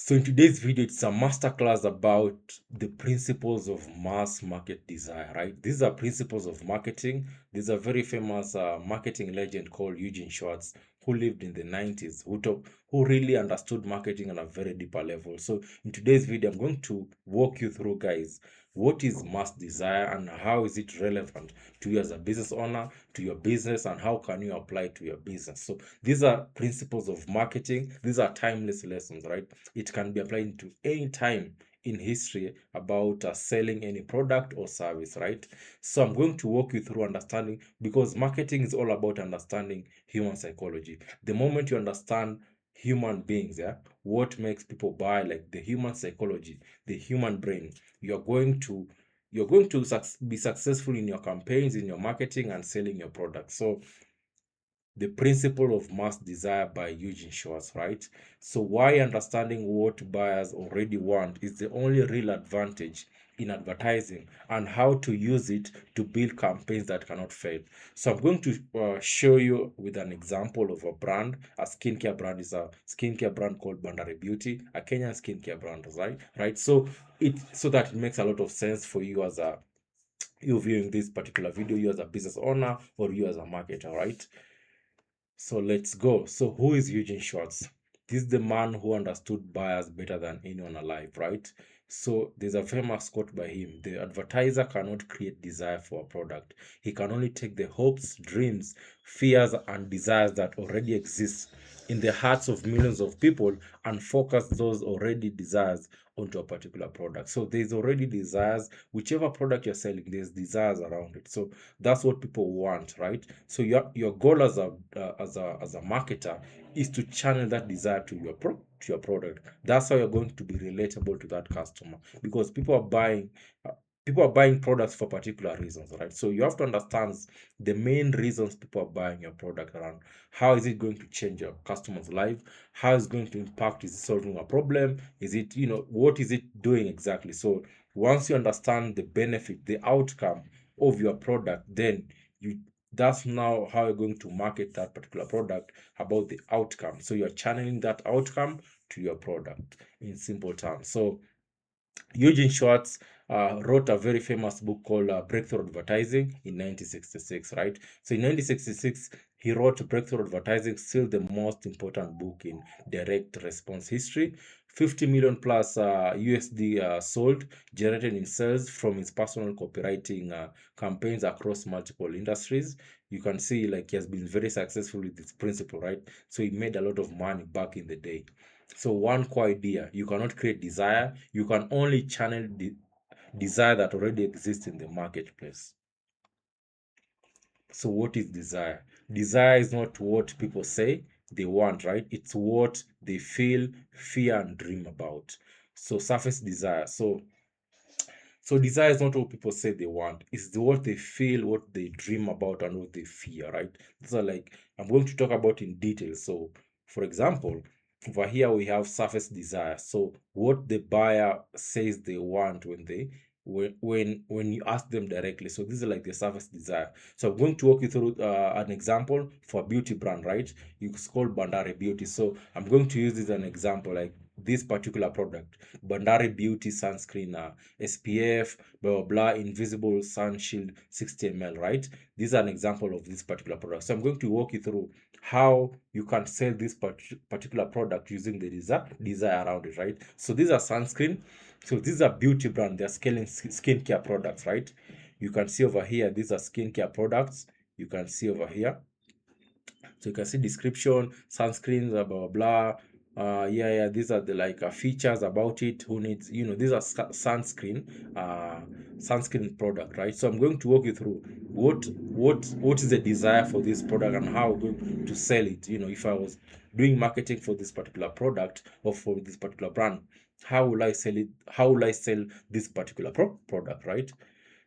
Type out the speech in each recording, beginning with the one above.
So in today's video, it's a masterclass about the principles of mass market desire, right? These are principles of marketing. There's a very famous marketing legend called Eugene Schwartz, who lived in the 90s, who really understood marketing on a very deeper level. So in today's video, I'm going to walk you through, guys, what is mass desire and how is it relevant to you as a business owner, to your business, and how can you apply it to your business. So these are principles of marketing. These are timeless lessons, right? It can be applied to any time in history about selling any product or service, right? So I'm going to walk you through understanding, because marketing is all about understanding human psychology. The moment you understand human beings, yeah, what makes people buy, like the human psychology, the human brain, you're going to be successful in your campaigns, in your marketing, and selling your product. So the principle of mass desire by Eugene Schwartz, right? So why understanding what buyers already want is the only real advantage in advertising, and how to use it to build campaigns that cannot fail. So I'm going to show you with an example of a brand. A skincare brand is a skincare brand called Bandari Beauty, a Kenyan skincare brand, right? So that it makes a lot of sense for you as a you viewing this particular video, you as a business owner or you as a marketer, right? So let's go. So who is Eugene Schwartz? This is the man who understood buyers better than anyone alive, right? So there's a famous quote by him: the advertiser cannot create desire for a product. He can only take the hopes, dreams, fears, and desires that already exist in the hearts of millions of people and focus those already desires onto a particular product. So there's already desires. Whichever product you're selling, there's desires around it. So that's what people want, right? So your goal as a marketer is to channel that desire to your product. That's how you're going to be relatable to that customer, because uh, people are buying products for particular reasons, right? So you have to understand the main reasons people are buying your product around. How is it going to change your customer's life? How is it going to impact? Is it solving a problem? Is it, what is it doing exactly? So once you understand the benefit, the outcome of your product, then you that's now how you're going to market that particular product, about the outcome. So you're channeling that outcome to your product in simple terms. So Eugene Schwartz wrote a very famous book called Breakthrough Advertising in 1966, right? So in 1966, he wrote Breakthrough Advertising, still the most important book in direct response history. 50 million plus USD sold, generated in sales from his personal copywriting campaigns across multiple industries. You can see, like, he has been very successful with this principle, right? So he made a lot of money back in the day. So one core idea: you cannot create desire, you can only channel the desire that already exists in the marketplace. So what is desire? Desire is not what people say they want, right? It's what they feel, fear, and dream about. So surface desire. So desire is not what people say they want. It's what they feel, what they dream about, and what they fear, right? These are, like, I'm going to talk about in detail. So, for example, over here we have surface desire. So what the buyer says they want when you ask them directly. So this is like the surface desire. So I'm going to walk you through an example for a beauty brand, right? It's called Bandari Beauty. So I'm going to use this as an example, like this particular product, Bandari Beauty sunscreen, SPF, blah, blah, blah, invisible sun shield 60 ml, right? This is an example of this particular product. So I'm going to walk you through how you can sell this particular product using the desire around it, right? So these are sunscreen. So these are beauty brand. They're scaling skincare products, right? You can see over here, these are skincare products. You can see over here. So you can see description, sunscreens, blah blah blah. Yeah, these are the, like, features about it. Who needs, these are sunscreen product, right? So I'm going to walk you through what is the desire for this product and how I'm going to sell it. If I was doing marketing for this particular product or for this particular brand, how will I sell it? How will I sell this particular product, right?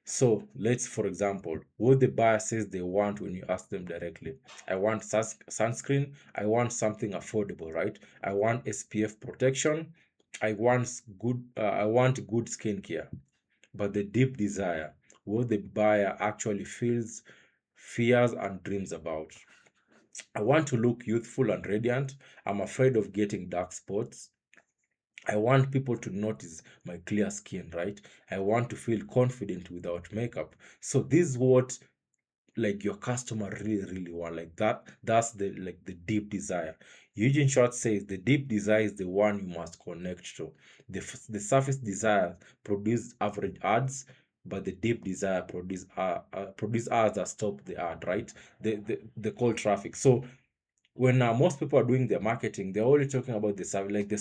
So let's, for example, what the buyer says they want when you ask them directly. I want sunscreen. I want something affordable, right? I want SPF protection. I want good skincare. But the deep desire, what the buyer actually feels, fears, and dreams about. I want to look youthful and radiant. I'm afraid of getting dark spots. I want people to notice my clear skin, right? I want to feel confident without makeup. So this is what like your customer really want, like that's the like the deep desire. Eugene Schwartz says the deep desire is the one you must connect to. The surface desire produce average ads, but the deep desire produce ads that stop the ad, right? The cold traffic. So when most people are doing their marketing, they're only talking about the surface, like the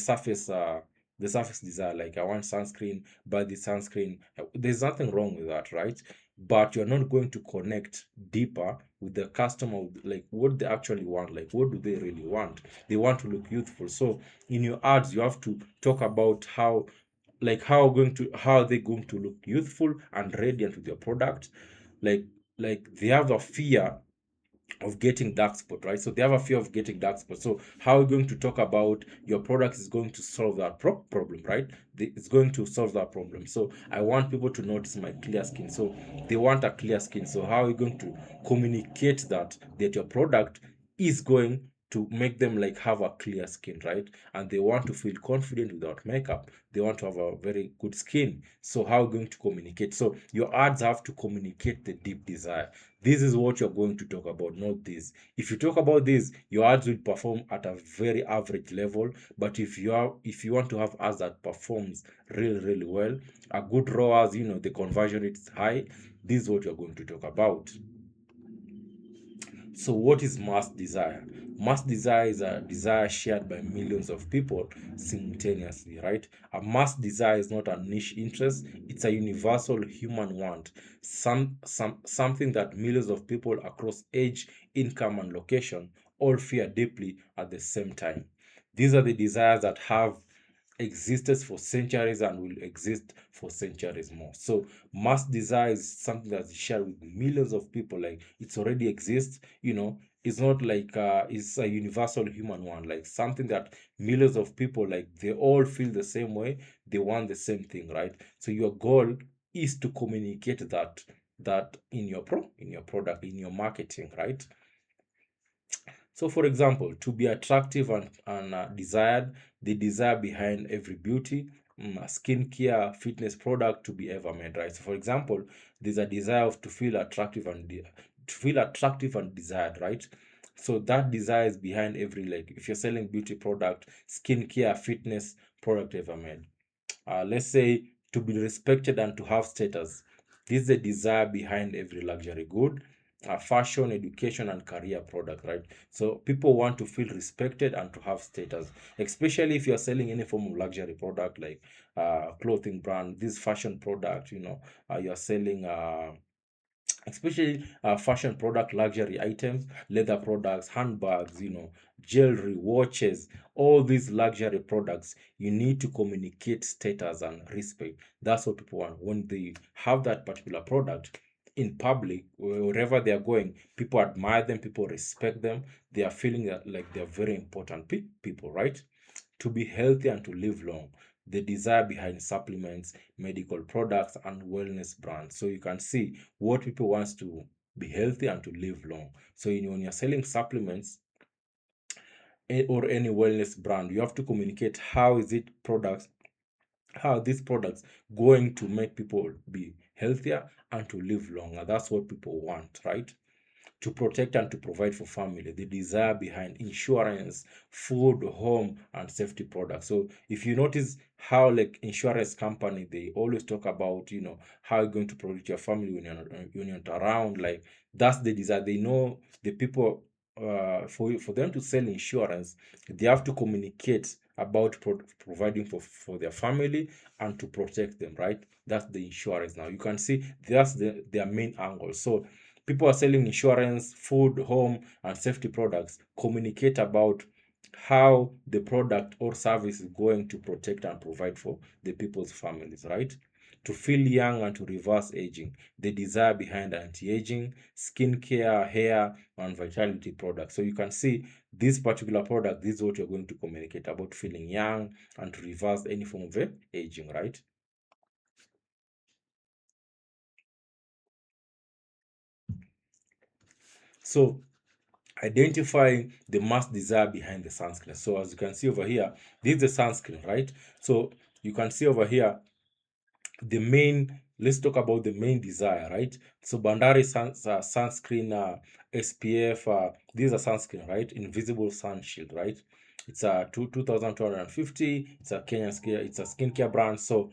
surface desire. Like, I want sunscreen, buy the sunscreen. There's nothing wrong with that, right? But you're not going to connect deeper with the customer, like what they actually want. Like, what do they really want? They want to look youthful. So in your ads, you have to talk about how, like, how are they going to look youthful and radiant with your product. Like, they have a fear of getting dark spot, right? So they have a fear of getting dark spot. So how are you going to talk about your product is going to solve that problem, right? It's going to solve that problem. So I want people to notice my clear skin. So they want a clear skin. So how are you going to communicate that your product is going to make them like have a clear skin, right? And they want to feel confident without makeup. They want to have a very good skin. So how are you going to communicate? So your ads have to communicate the deep desire. This is what you're going to talk about, not this. If you talk about this, your ads will perform at a very average level. But if you want to have ads that performs really well, a good ROAS, the conversion rate is high, this is what you're going to talk about. So what is mass desire? Mass desire is a desire shared by millions of people simultaneously, right? A mass desire is not a niche interest, it's a universal human want. Something that millions of people across age, income, and location all fear deeply at the same time. These are the desires that have existed for centuries and will exist for centuries more. So mass desire is something that's shared with millions of people. Like, it's already exists, it's not like it's a universal human one, like something that millions of people, like, they all feel the same way, they want the same thing, right? So your goal is to communicate that in your product, in your marketing, right? So, for example, to be attractive and desired, the desire behind every beauty, skincare, fitness product to be ever made, right? So, for example, there's a desire to feel attractive and desired, right? So that desire is behind every, like, if you're selling beauty product, skincare, fitness product ever made. Let's say to be respected and to have status. This is the desire behind every luxury good, fashion, education, and career product, right? So people want to feel respected and to have status, especially if you're selling any form of luxury product, like clothing brand, this fashion product, you're selling especially fashion product, luxury items, leather products, handbags, jewelry, watches, all these luxury products. You need to communicate status and respect. That's what people want. When they have that particular product in public, wherever they are going, people admire them, people respect them. They are feeling that like they're very important people, right? To be healthy and to live long, the desire behind supplements, medical products, and wellness brands. So you can see what people wants to be healthy and to live long. So when you're selling supplements, or any wellness brand, you have to communicate how these products going to make people be healthier and to live longer. That's what people want, right? To protect and to provide for family, the desire behind insurance, food, home, and safety products. So if you notice how, like, insurance company, they always talk about, how you're going to protect your family when you're not around. Like, that's the desire. They know the people, for them to sell insurance, they have to communicate about providing for their family and to protect them, right? That's the insurance. Now you can see that's their main angle. So people are selling insurance, food, home, and safety products. Communicate about how the product or service is going to protect and provide for the people's families, right? To feel young and to reverse aging, the desire behind anti-aging, skincare, hair, and vitality products. So you can see this particular product, this is what you're going to communicate about: feeling young and to reverse any form of aging, right? So identifying the mass desire behind the sunscreen. So as you can see over here, this is the sunscreen, right? So you can see over here the main, let's talk about the main desire, right? So Bandari sunscreen, SPF, these are sunscreen, right? Invisible sun shield, right? It's a 2250. It's a Kenyan skincare, it's a skincare brand. So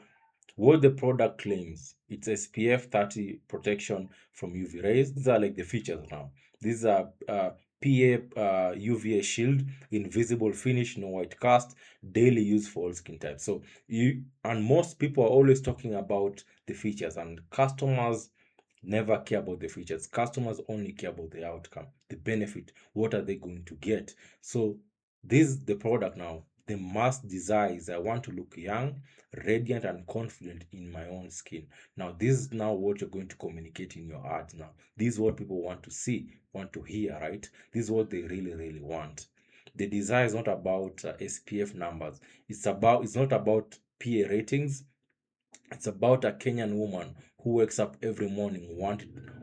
what the product claims, it's SPF 30 protection from UV rays. These are like the features now. These are PA UVA shield, invisible finish, no white cast, daily use for all skin types. So you, and most people are always talking about the features, and customers never care about the features. Customers only care about the outcome, the benefit. What are they going to get? So this is the product now. The mass desire is I want to look young, radiant, and confident in my own skin. Now, this is now what you're going to communicate in your ads now. This is what people want to see, want to hear, right? This is what they really, really want. The desire is not about SPF numbers. It's not about PA ratings. It's about a Kenyan woman who wakes up every morning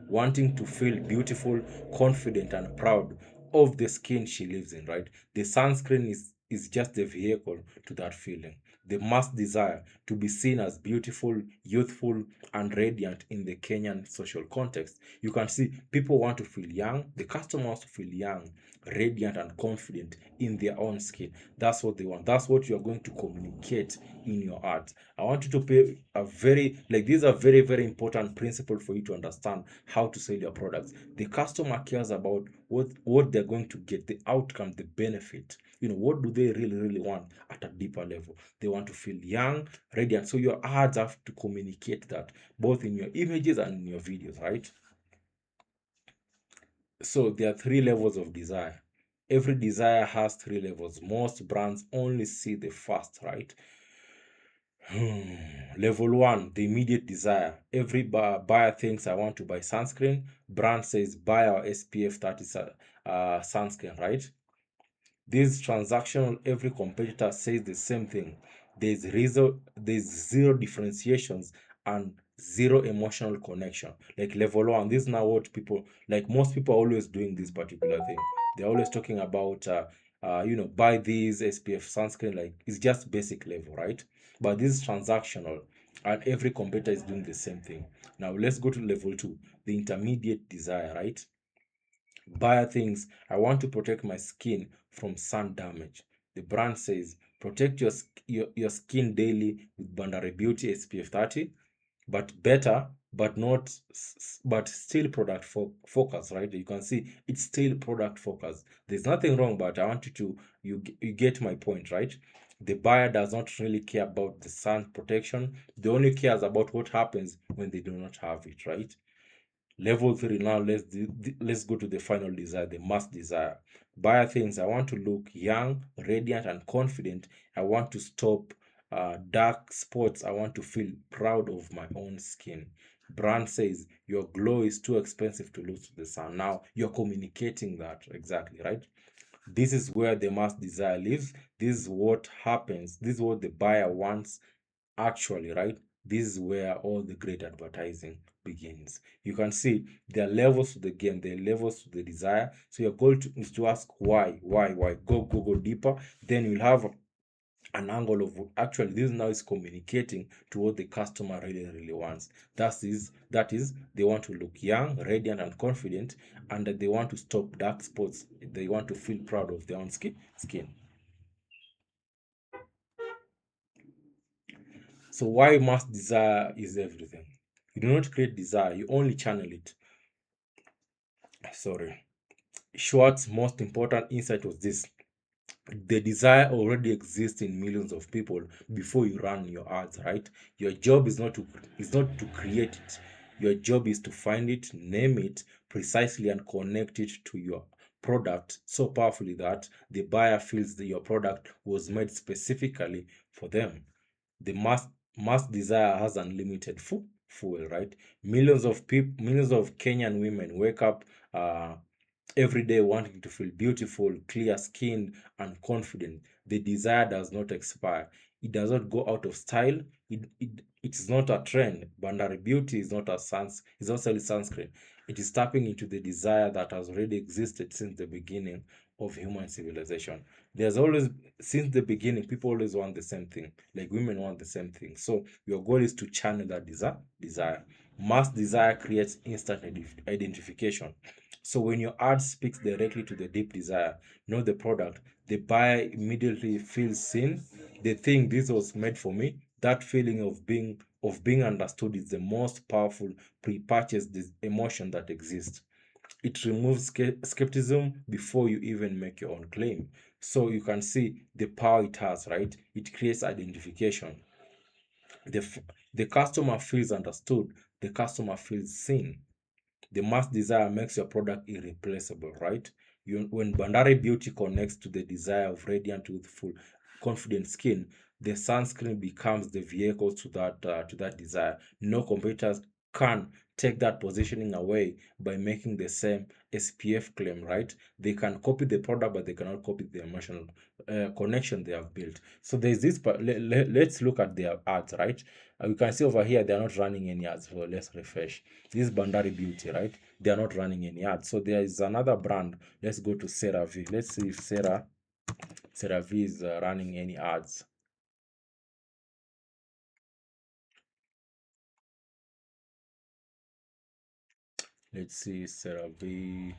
wanting to feel beautiful, confident, and proud of the skin she lives in, right? The sunscreen is just a vehicle to that feeling. The mass desire to be seen as beautiful, youthful, and radiant in the Kenyan social context. You can see people want to feel young, the customer wants to feel young, radiant, and confident in their own skin. That's what they want. That's what you are going to communicate in your art. I want you to pay a very, like, these are very, very important principle for you to understand how to sell your products. The customer cares about what they're going to get, the outcome, the benefit. What do they really, really want at a deeper level? They want to feel young, radiant. So your ads have to communicate that both in your images and in your videos, right? So there are three levels of desire. Every desire has three levels. Most brands only see the first, right? Level one, the immediate desire. Every buyer thinks I want to buy sunscreen. Brand says buy our SPF 30 sunscreen, right? This transactional, every competitor says the same thing. There's zero differentiations and zero emotional connection. Like level one, this is now what people, like most people are always doing this particular thing. They're always talking about buy these SPF sunscreen, like it's just basic level, right? But this is transactional and every competitor is doing the same thing. Now let's go to level two, the intermediate desire, right? Buyer thinks, I want to protect my skin from sun damage. The brand says, protect your skin daily with Bandari Beauty SPF 30, but better, but not, but still product focus, right? You can see it's still product focus. There's nothing wrong, but I want you to, you get my point, right? The buyer does not really care about the sun protection. They only cares about what happens when they do not have it, right? Level three, now let's go to the final desire, the mass desire. Buyer things, I want to look young, radiant, and confident. I want to stop dark spots. I want to feel proud of my own skin. Brand says your glow is too expensive to lose to the sun. Now you're communicating that exactly, right? This is where the mass desire lives. This is what happens. This is what the buyer wants actually, right? This is where all the great advertising begins. You can see there are levels to the game, there are levels to the desire. So your goal is to ask why. Go deeper. Then you'll have an angle of actually this now is communicating to what the customer really, really wants. That is they want to look young, radiant, and confident, and that they want to stop dark spots. They want to feel proud of their own skin. So why mass desire is everything? You do not create desire, you only channel it. Sorry. Schwartz's most important insight was this. The desire already exists in millions of people before you run your ads, right? Your job is not to create it. Your job is to find it, name it precisely, and connect it to your product so powerfully that the buyer feels that your product was made specifically for them. The mass desire has unlimited fuel, right? Millions of Kenyan women wake up uh, every day wanting to feel beautiful, clear skinned, and confident. The desire does not expire. It does not go out of style. It is not a trend. Bandari Beauty is not selling sunscreen. It is tapping into the desire that has already existed since the beginning of human civilization. There's always, since the beginning, people always want the same thing. Like women want the same thing. So your goal is to channel that desire. Mass desire creates instant identification. So when your ad speaks directly to the deep desire, not the product, the buyer immediately feels seen. They think this was made for me. That feeling of being understood is the most powerful pre-purchase emotion that exists. It removes skepticism before you even make your own claim. So you can see the power it has, right? It creates identification. The customer feels understood. The customer feels seen. The mass desire makes your product irreplaceable, right? When Bandari Beauty connects to the desire of radiant, youthful, confident skin, the sunscreen becomes the vehicle to that desire. No competitors can take that positioning away by making the same SPF claim, right? They can copy the product, but they cannot copy the emotional connection they have built. So there's this. Let's look at their ads, right? You can see over here they are not running any ads. So let's refresh. This is Bandari Beauty, right? They are not running any ads. So there is another brand. Let's go to CeraVe. Let's see if CeraVe is running any ads. Let's see CeraVe.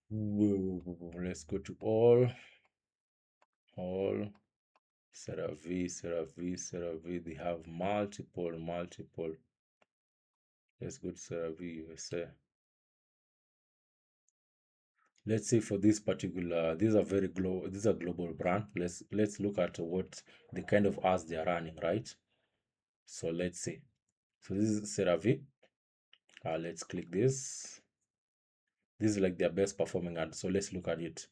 Let's go to all. CeraVe. They have multiple. Let's go to CeraVe USA. Let's say for this particular, these are very global. These are global brand. Let's look at what the kind of ads they are running, right? So let's see. So this is CeraVe. Let's click this. This is like their best performing ad. So let's look at it.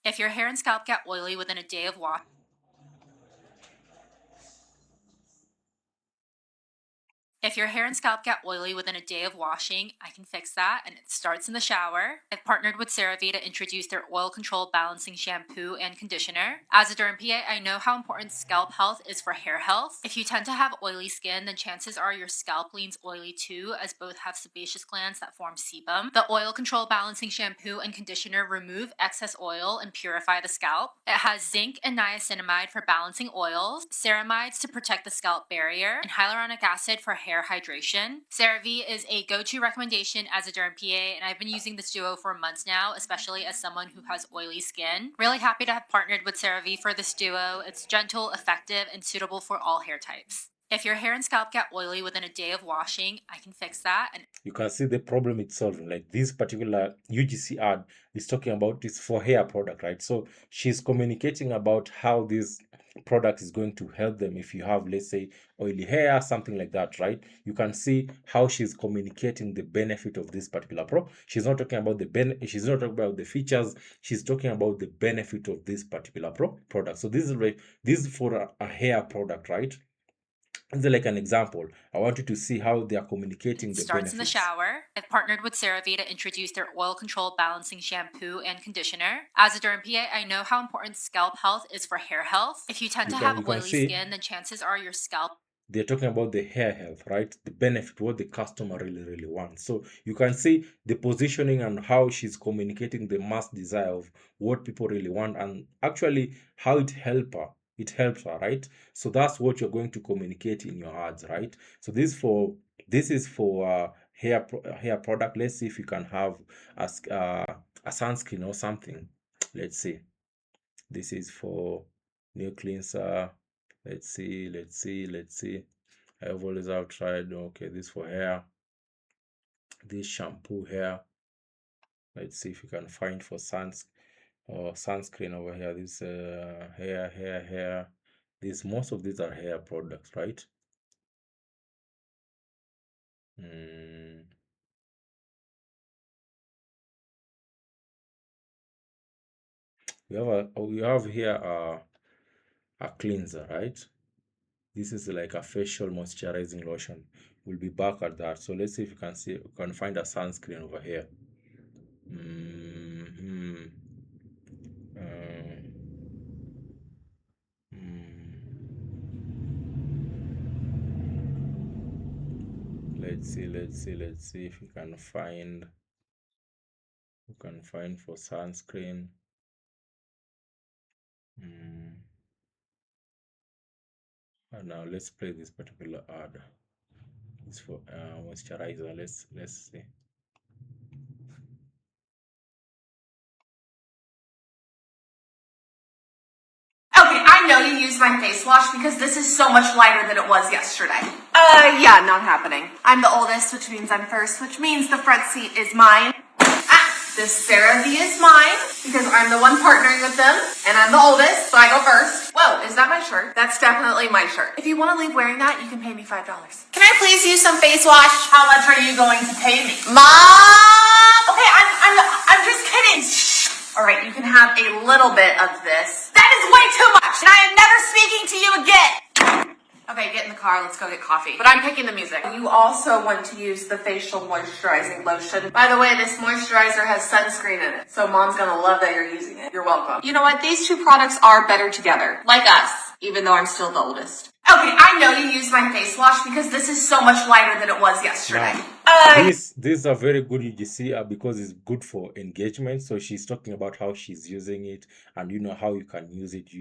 If your hair and scalp get oily within a day of wash, If your hair and scalp get oily within a day of washing, I can fix that, and it starts in the shower. I've partnered with CeraVe to introduce their oil control balancing shampoo and conditioner. As a derm PA, I know how important scalp health is for hair health. If you tend to have oily skin, then chances are your scalp leans oily too, as both have sebaceous glands that form sebum. The oil control balancing shampoo and conditioner remove excess oil and purify the scalp. It has zinc and niacinamide for balancing oils, ceramides to protect the scalp barrier, and hyaluronic acid for hair hydration. CeraVe is a go-to recommendation as a derm PA, and I've been using this duo for months now, especially as someone who has oily skin. Really happy to have partnered with CeraVe for this duo. It's gentle, effective, and suitable for all hair types. If your hair and scalp get oily within a day of washing, I can fix that. And You can see the problem it's solving. Like this particular UGC ad is talking about this for hair product, right? So she's communicating about how this product is going to help them if you have, let's say, oily hair, something like that, right? You can see how she's communicating the benefit of this particular pro. She's not talking about she's not talking about the features, she's talking about the benefit of this particular product. So this is for a hair product, right? This is like an example. I want you to see how they are communicating it the starts in the benefits. shower. I've partnered with CeraVe to introduce their oil control balancing shampoo and conditioner. As a derm PA, I know how important scalp health is for hair health. If you tend You to can have you can oily see skin, then chances are your scalp they're talking about the hair health, right? The benefit, what the customer really wants. So you can see the positioning and how she's communicating the mass desire of what people really want, and actually how it helps her, right? So that's what you're going to communicate in your ads, right? So this is for hair product. Let's see if you can have a sunscreen or something. Let's see. This is for new cleanser. Let's see. I've always have tried. Okay, this for hair. This shampoo hair. Let's see if you can find for sunscreen over here. This hair. This most of these are hair products, right? Mm, we have here a cleanser, right? This is like a facial moisturizing lotion. We'll be back at that. So let's see if you can find a sunscreen over here. Mhm. let's see if we can find for sunscreen. And now let's play this particular ad. It's for moisturizer. Let's see. Okay, I know you used my face wash because this is so much lighter than it was yesterday. Yeah, not happening. I'm the oldest, which means I'm first, which means the front seat is mine. This CeraVe is mine because I'm the one partnering with them and I'm the oldest, so I go first. Whoa, is that my shirt? That's definitely my shirt. If you want to leave wearing that, you can pay me $5. Can I please use some face wash? How much are you going to pay me? Mom! Okay, I'm just kidding. All right, you can have a little bit of this. That is way too much, and I am never speaking to you again. Okay, get in the car, let's go get coffee. But I'm picking the music. You also want to use the facial moisturizing lotion. By the way, this moisturizer has sunscreen in it, so Mom's gonna love that you're using it. You're welcome. You know what? These two products are better together. Like us, even though I'm still the oldest. Okay, I know you used my face wash because this is so much lighter than it was yesterday. These are very good UGC because it's good for engagement. So she's talking about how she's using it, and you know how you can use it.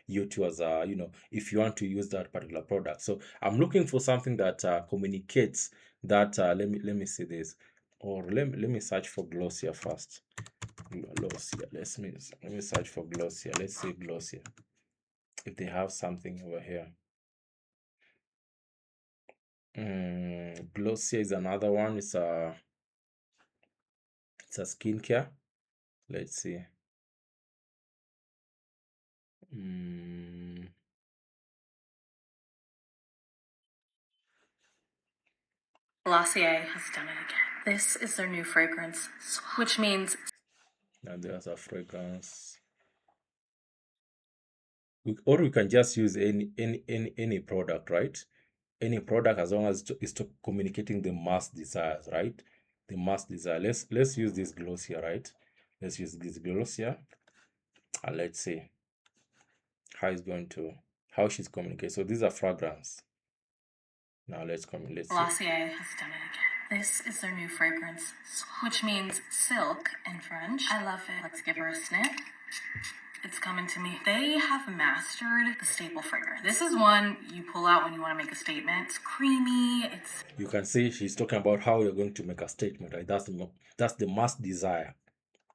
You too, as a if you want to use that particular product. So I'm looking for something that communicates that. Let me see this, or let me search for Glossier first. Glossier. Let me search for Glossier. Let's see Glossier if they have something over here. Glossier is another one. It's a skincare. Let's see. Glossier has done it again. This is their new fragrance, which means... Now there's a fragrance. Or we can just use any product, right? Any product, as long as it's communicating the mass desires, right? The mass desire. Let's use this Glossier, right? Let's use this Glossier, and let's see how she's communicating. So these are fragrance. Now let's see. Glossier has done it again. This is their new fragrance, which means silk in French. I love it. Let's give her a sniff. It's coming to me. They have mastered the staple fragrance. This is one you pull out when you want to make a statement. It's creamy. You can see she's talking about how you're going to make a statement, right? That's the mass desire.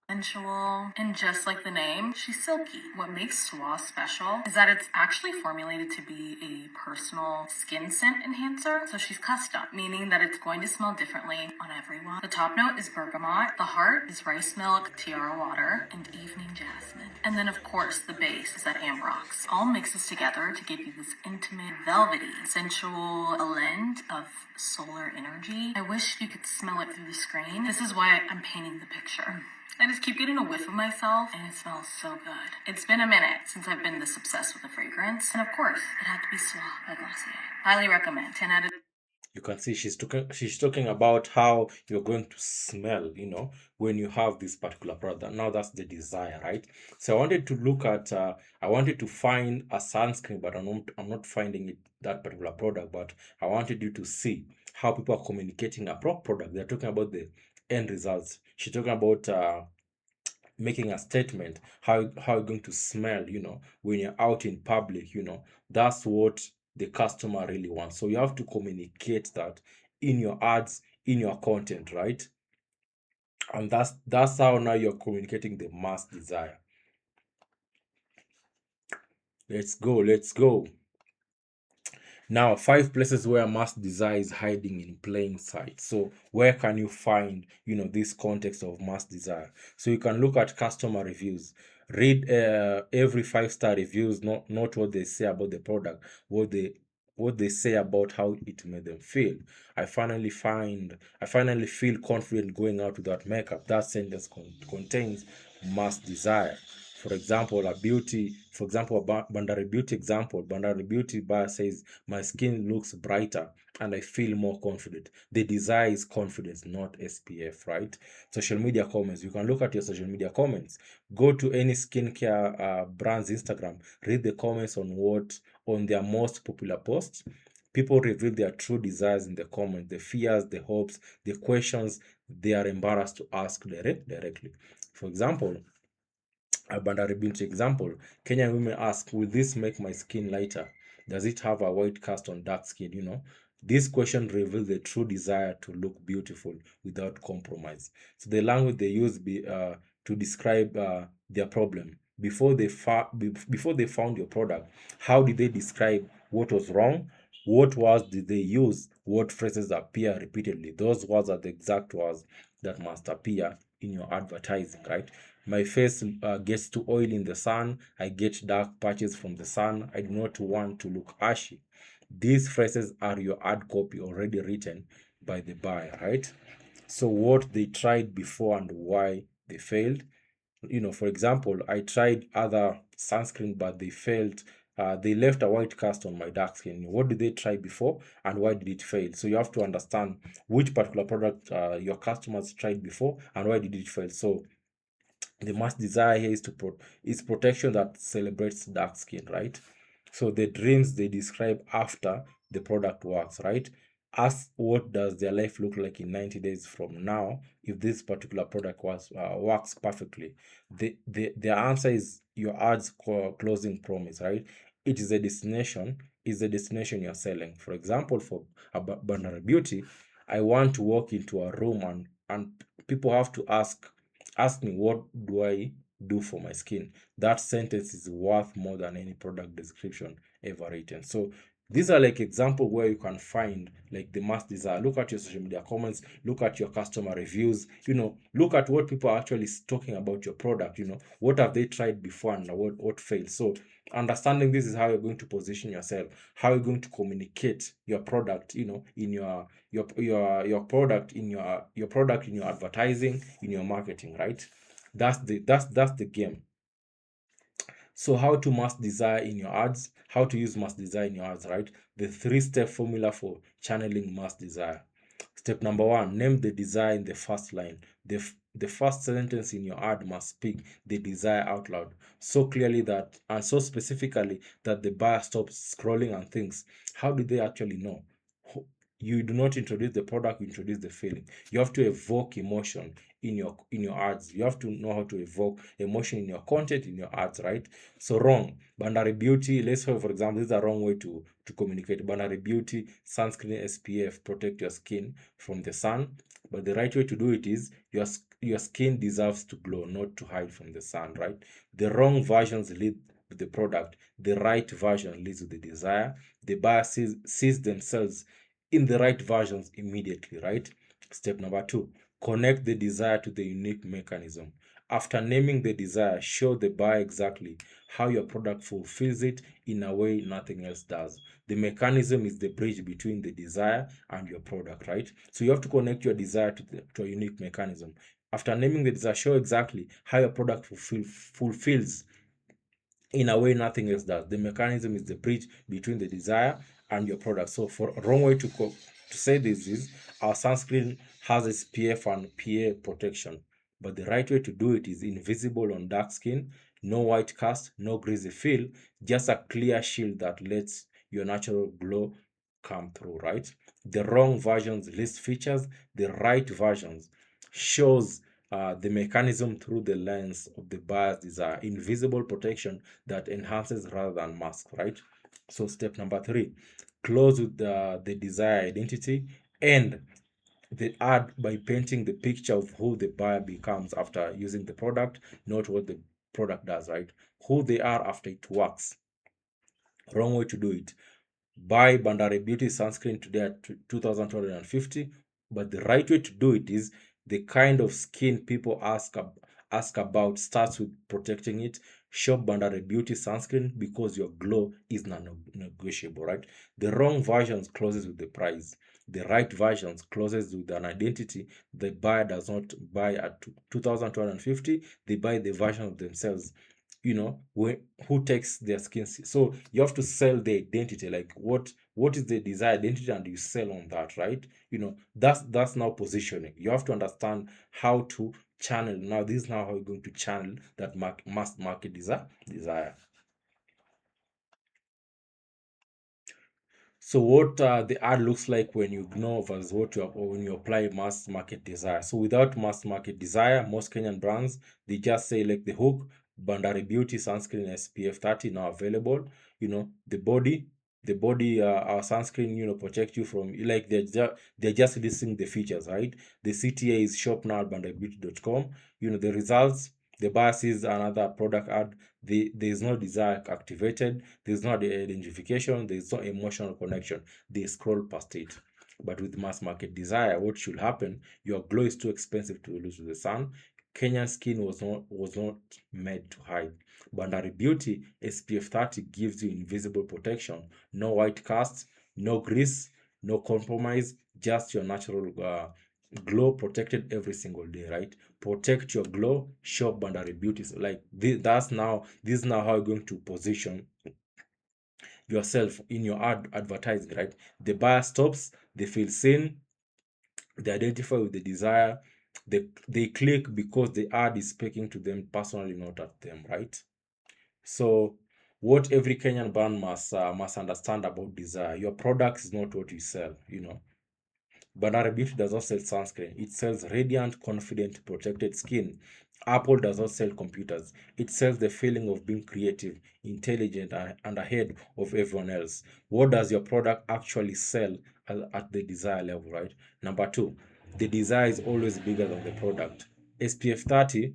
Sensual, and just like the name, she's silky. What makes Swa special is that it's actually formulated to be a personal skin scent enhancer. So she's custom, meaning that it's going to smell differently on everyone. The top note is bergamot, the heart is rice milk, tiara water, and evening jasmine. And then of course the base is that ambrox. All mixes together to give you this intimate, velvety, sensual blend of solar energy. I wish you could smell it through the screen. This is why I'm painting the picture. I just keep getting a whiff of myself, and it smells so good. It's been a minute since I've been this obsessed with a fragrance, and of course, it had to be Swa by Glossier. Highly recommend. 10 out of... You can see she's talking about how you're going to smell, when you have this particular product. Now that's the desire, right? So I wanted to look at, I wanted to find a sunscreen, but I'm not finding it, that particular product. But I wanted you to see how people are communicating a product. They're talking about the end results. She's talking about making a statement, how you're going to smell, when you're out in public. That's what the customer really wants. So you have to communicate that in your ads, in your content, right? And that's how now you're communicating the mass desire. Let's go. Now, 5 places where mass desire is hiding in plain sight. So where can you find, this context of mass desire? So you can look at customer reviews. Read every 5-star reviews, not what they say about the product, what they say about how it made them feel. I finally feel confident going out without makeup. That sentence contains mass desire. For example, Bandari Beauty example. Bandari Beauty bar says, my skin looks brighter and I feel more confident. The desire is confidence, not SPF, right? Social media comments. You can look at your social media comments. Go to any skincare brand's Instagram. Read the comments on their most popular posts. People reveal their true desires in the comments, the fears, the hopes, the questions they are embarrassed to ask directly. For example, a vulnerability example, Kenyan women ask, will this make my skin lighter? Does it have a white cast on dark skin? This question reveals the true desire to look beautiful without compromise. So the language they use to describe their problem. Before they found your product, how did they describe what was wrong? What words did they use? What phrases appear repeatedly? Those words are the exact words that must appear in your advertising, right? My face gets too oily in the sun. I get dark patches from the sun. I do not want to look ashy. These phrases are your ad copy already written by the buyer, right? So what they tried before and why they failed. For example, I tried other sunscreen, but they failed. They left a white cast on my dark skin. What did they try before and why did it fail? So you have to understand which particular product your customers tried before and why did it fail. So the mass desire here is protection that celebrates dark skin, right? So the dreams they describe after the product works, right? Ask what does their life look like in 90 days from now if this particular product works perfectly. The answer is your ads closing promise, right? It is a destination, is the destination you're selling. For example, for a Banana Beauty, I want to walk into a room and people have to ask me what do I do for my skin. That sentence is worth more than any product description ever written. So these are like example where you can find like the mass desire. Look at your social media comments, look at your customer reviews, look at what people are actually talking about your product, what have they tried before and what failed. So understanding this is how you're going to position yourself, how you're going to communicate your product, in your product in your product in your advertising, in your marketing, right? That's the game. So how to mass desire in your ads, how to use mass desire in your ads, right? The three-step formula for channeling mass desire. Step number one, name the desire in the first line. The first sentence in your ad must speak the desire out loud so clearly that and so specifically that the buyer stops scrolling and thinks, how did they actually know? You do not introduce the product, you introduce the feeling. You have to evoke emotion in your ads. You have to know how to evoke emotion in your content, in your ads, right? So wrong. Boundary beauty, let's say for example, this is a wrong way to communicate. Boundary beauty, sunscreen, SPF, protect your skin from the sun. But the right way to do it is your skin deserves to glow, not to hide from the sun, right? The wrong versions lead with the product. The right version leads with the desire. The buyer sees themselves in the right versions immediately, right? Step number two, connect the desire to the unique mechanism. After naming the desire, show the buyer exactly how your product fulfills it in a way nothing else does. The mechanism is the bridge between the desire and your product, right? So you have to connect your desire to a unique mechanism. After naming the desire, show exactly how your product fulfills in a way nothing else does. The mechanism is the bridge between the desire and your product. So for a wrong way to say this is our sunscreen has SPF and PA protection, but the right way to do it is invisible on dark skin, no white cast, no greasy feel, just a clear shield that lets your natural glow come through, right? The wrong versions list features, the right versions shows the mechanism through the lens of the buyer's desire. Invisible protection that enhances rather than masks, right? So step number three, close with the desired identity and the ad by painting the picture of who the buyer becomes after using the product, not what the product does, right? Who they are after it works. Wrong way to do it. Buy Bandari Beauty sunscreen today at 2,250, but the right way to do it is the kind of skin people ask about starts with protecting it. Shop Bandari Beauty sunscreen because your glow is non-negotiable, right? The wrong versions closes with the price. The right versions closes with an identity. The buyer does not buy at 2,250. They buy the version of themselves, who takes their skin. So you have to sell the identity, like what is the desired identity, and you sell on that, right? That's now positioning. You have to understand how to channel. Now this is now how you're going to channel that mass market desire. So what the ad looks like when you ignore versus what you or when you apply mass market desire. So without mass market desire, most Kenyan brands, they just say like the hook, Bandari Beauty sunscreen SPF 30 now available. Our sunscreen, protect you from, like, they're just listing the features, right? The CTA is shop now at bandaribeauty.com. The results, the buyer sees another product ad. There's no desire activated, there's no identification, there's no emotional connection. They scroll past it. But with mass market desire, what should happen? Your glow is too expensive to lose to the sun. Kenyan skin was not made to hide. Bandari Beauty SPF 30 gives you invisible protection. No white cast, no grease, no compromise, just your natural glow protected every single day, right? Protect your glow, shop Bandari Beauty. So, like, this is now how you're going to position yourself in your advertising, right? The buyer stops, they feel seen, they identify with the desire, they click because the ad is speaking to them personally, not at them, right? So what every Kenyan brand must understand about desire: your product is not what you sell. Banana Beauty does not sell sunscreen. It sells radiant, confident, protected skin. Apple does not sell computers. It sells the feeling of being creative, intelligent, and ahead of everyone else. What does your product actually sell at the desire level, right? Number two, the desire is always bigger than the product. SPF 30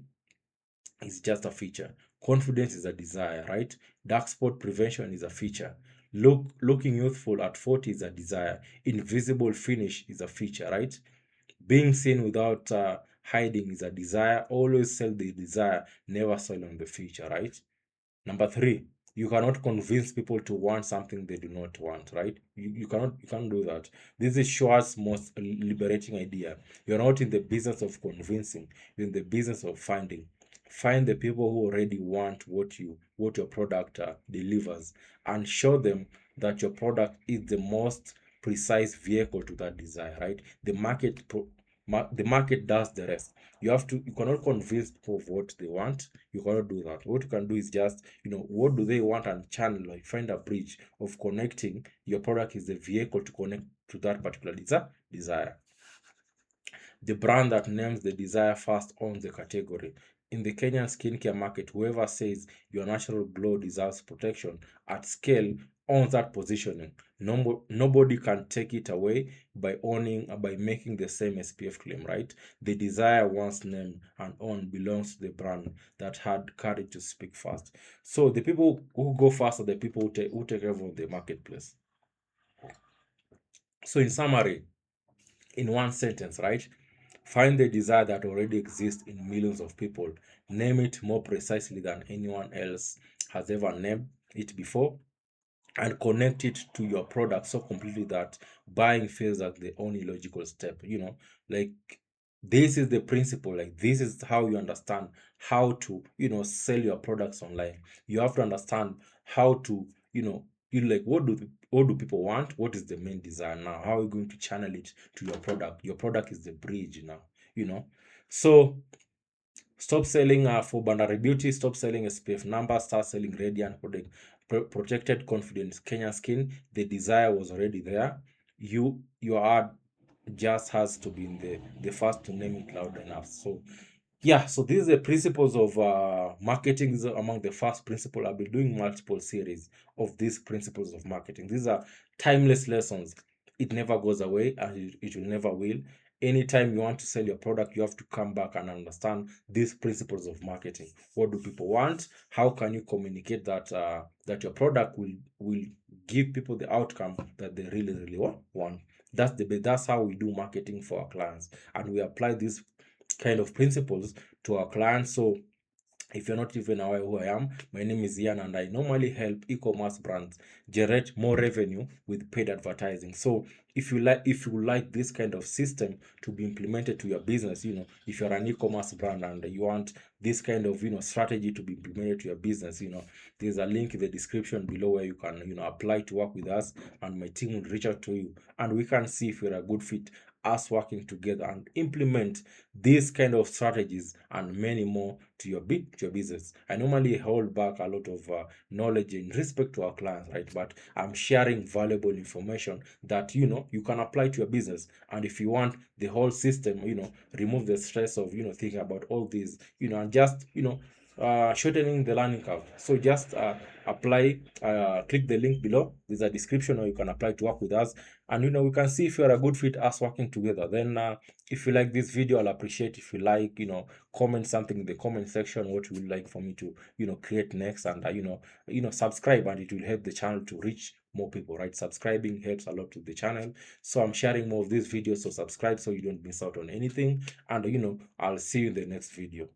is just a feature. Confidence is a desire, right? Dark spot prevention is a feature. Looking youthful at 40 is a desire. Invisible finish is a feature, right? Being seen without hiding is a desire. Always sell the desire, never sell on the feature, right? Number three, you cannot convince people to want something they do not want, right? You can't do that. This is Schwartz's most liberating idea. You're not in the business of convincing, you're in the business of finding. Find the people who already want what your product delivers, and show them that your product is the most precise vehicle to that desire, right? The market does the rest. You cannot convince people of what they want. You cannot do that. What you can do is just, what do they want, and channel, like, find a bridge of connecting. Your product is the vehicle to connect to that particular desire. The brand that names the desire first owns the category. In the Kenyan skincare market, whoever says your natural glow deserves protection at scale owns that positioning. Nobody can take it away by making the same SPF claim, right? The desire once named and owned belongs to the brand that had courage to speak first. So the people who go first are the people who take over the marketplace. So in summary, in one sentence, right? Find the desire that already exists in millions of people. Name it more precisely than anyone else has ever named it before, and connect it to your product so completely that buying feels like the only logical step. Like, this is the principle. Like, this is how you understand how to sell your products online. You have to understand how to like, what do people want, what is the main desire. Now, how are you going to channel it to your product? Your product is the bridge now. So stop selling for Bandari Beauty, stop selling SPF numbers, start selling radiant protected, confident Kenyan skin. The desire was already there. Your ad just has to be in the first to name it loud enough. So yeah, so these are the principles of marketing. These are among the first principle. I'll be doing multiple series of these principles of marketing. These are timeless lessons. It never goes away, and it will never will. Anytime you want to sell your product, you have to come back and understand these principles of marketing. What do people want? How can you communicate that your product will give people the outcome that they really, really want? That's how we do marketing for our clients, and we apply these kind of principles to our clients. So if you're not even aware who I am, my name is Ian, and I normally help e-commerce brands generate more revenue with paid advertising. So if you like this kind of system to be implemented to your business, if you're an e-commerce brand and you want this kind of strategy to be implemented to your business, there's a link in the description below where you can apply to work with us, and my team will reach out to you, and we can see if you're a good fit. us working together and implement these kind of strategies and many more to your business. I normally hold back a lot of knowledge in respect to our clients, right? But I'm sharing valuable information that you can apply to your business. And if you want the whole system, remove the stress of thinking about all these, and just shortening the learning curve. So just apply, click the link below. There's a description, or you can apply to work with us, and we can see if you're a good fit, us working together. Then if you like this video, I'll appreciate if you like, comment something in the comment section what you would like for me to create next. And subscribe, and it will help the channel to reach more people, right? Subscribing helps a lot to the channel. So I'm sharing more of these videos, so subscribe so you don't miss out on anything. And I'll see you in the next video.